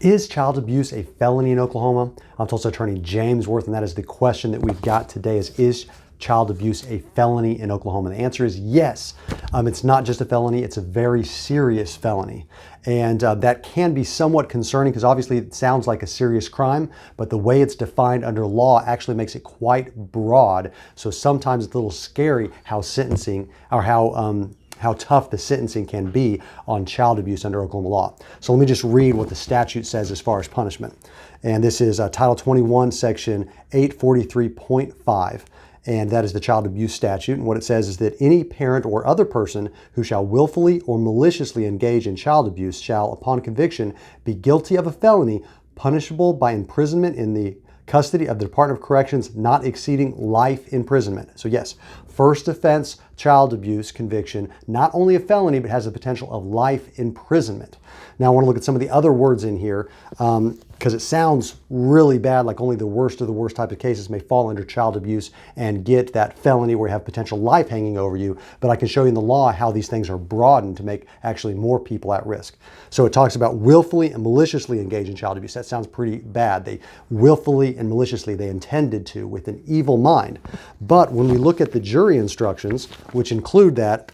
Is child abuse a felony in Oklahoma? I'm Tulsa attorney James Wirth, and that is the question that we've got today is child abuse a felony in Oklahoma? The answer is yes. It's not just a felony, it's a very serious felony. And that can be somewhat concerning because obviously it sounds like a serious crime, but the way it's defined under law actually makes it quite broad. So sometimes it's a little scary how sentencing or how tough the sentencing can be on child abuse under Oklahoma law. So let me just read what the statute says as far as punishment. And this is Title 21, Section 843.5. And that is the child abuse statute. And what it says is that any parent or other person who shall willfully or maliciously engage in child abuse shall, upon conviction, be guilty of a felony punishable by imprisonment in the custody of the Department of Corrections not exceeding life imprisonment. So yes, first offense child abuse conviction, not only a felony, but has the potential of life imprisonment. Now I want to look at some of the other words in here because it sounds really bad, like only the worst of the worst type of cases may fall under child abuse and get that felony where you have potential life hanging over you. But I can show you in the law how these things are broadened to make actually more people at risk. So it talks about willfully and maliciously engage in child abuse. That sounds pretty bad. They willfully and maliciously, they intended to with an evil mind. But when we look at the jury instructions, which include that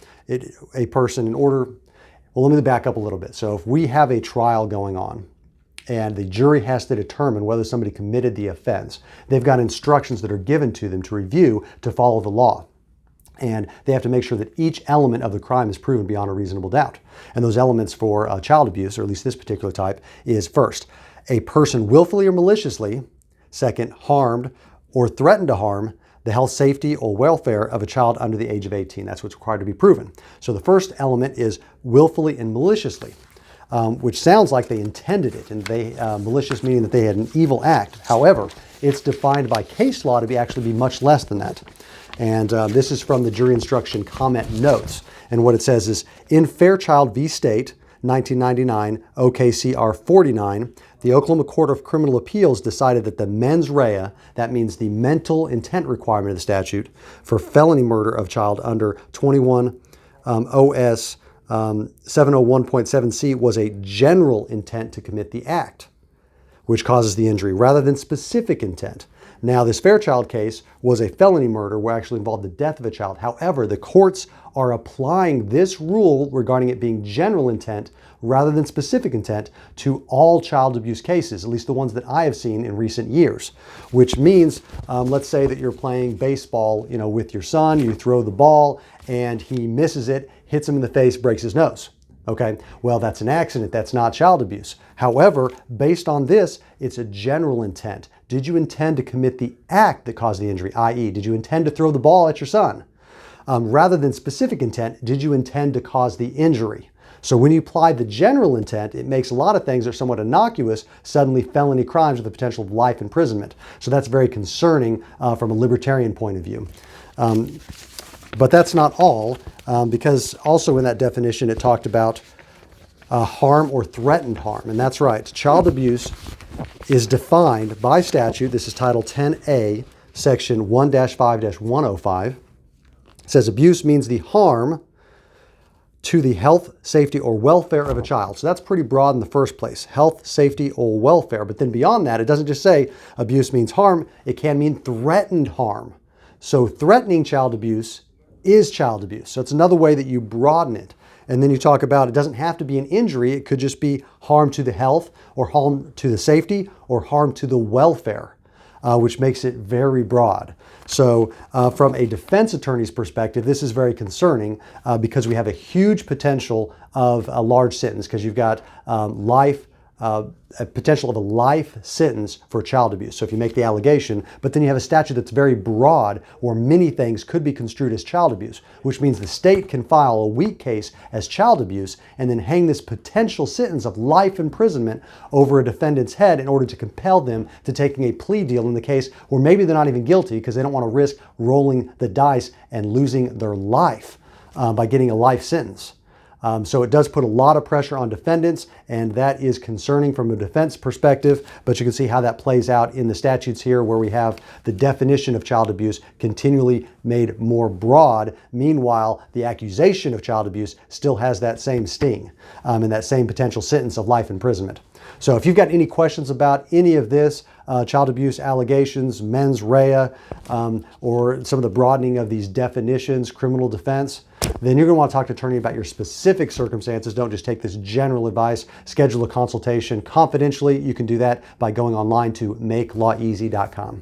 a person in order, well, let me back up a little bit. So if we have a trial going on and the jury has to determine whether somebody committed the offense, they've got instructions that are given to them to review to follow the law. And they have to make sure that each element of the crime is proven beyond a reasonable doubt. And those elements for child abuse, or at least this particular type, is first, a person willfully or maliciously, second, harmed or threatened to harm the health, safety, or welfare of a child under the age of 18. That's what's required to be proven. So the first element is willfully and maliciously, which sounds like they intended it, and they malicious meaning that they had an evil act. However, it's defined by case law to actually be much less than that. And this is from the jury instruction comment notes. And what it says is, in Fairchild v. State, 1999, OKCR 49, the Oklahoma Court of Criminal Appeals decided that the mens rea, that means the mental intent requirement of the statute, for felony murder of child under 21 OS 701.7c was a general intent to commit the act, which causes the injury, rather than specific intent. Now, this Fairchild case was a felony murder where actually involved the death of a child. However, the courts are applying this rule regarding it being general intent rather than specific intent to all child abuse cases, at least the ones that I have seen in recent years, which means, let's say that you're playing baseball, with your son, you throw the ball and he misses it, hits him in the face, breaks his nose. Okay, well, that's an accident. That's not child abuse. However, based on this, it's a general intent. Did you intend to commit the act that caused the injury, i.e., did you intend to throw the ball at your son? Rather than specific intent, did you intend to cause the injury? So when you apply the general intent, it makes a lot of things that are somewhat innocuous suddenly felony crimes with the potential of life imprisonment. So that's very concerning from a libertarian point of view. But that's not all, because also in that definition, it talked about harm or threatened harm. And that's right. Child abuse is defined by statute. This is Title 10A, Section 1-5-105. It says abuse means the harm to the health, safety, or welfare of a child. So that's pretty broad in the first place, health, safety, or welfare. But then beyond that, it doesn't just say abuse means harm. It can mean threatened harm. So threatening child abuse is child abuse. So it's another way that you broaden it. And then you talk about it doesn't have to be an injury. It could just be harm to the health or harm to the safety or harm to the welfare, which makes it very broad. So from a defense attorney's perspective, this is very concerning because we have a huge potential of a large sentence because you've got a potential of a life sentence for child abuse. So if you make the allegation, but then you have a statute that's very broad where many things could be construed as child abuse, which means the state can file a weak case as child abuse and then hang this potential sentence of life imprisonment over a defendant's head in order to compel them to taking a plea deal in the case where maybe they're not even guilty because they don't want to risk rolling the dice and losing their life by getting a life sentence. So it does put a lot of pressure on defendants, and that is concerning from a defense perspective, but you can see how that plays out in the statutes here where we have the definition of child abuse continually made more broad. Meanwhile, the accusation of child abuse still has that same sting and that same potential sentence of life imprisonment. So if you've got any questions about any of this, child abuse allegations, mens rea, or some of the broadening of these definitions, criminal defense, then you're going to want to talk to an attorney about your specific circumstances. Don't just take this general advice. Schedule a consultation confidentially. You can do that by going online to makelaweasy.com.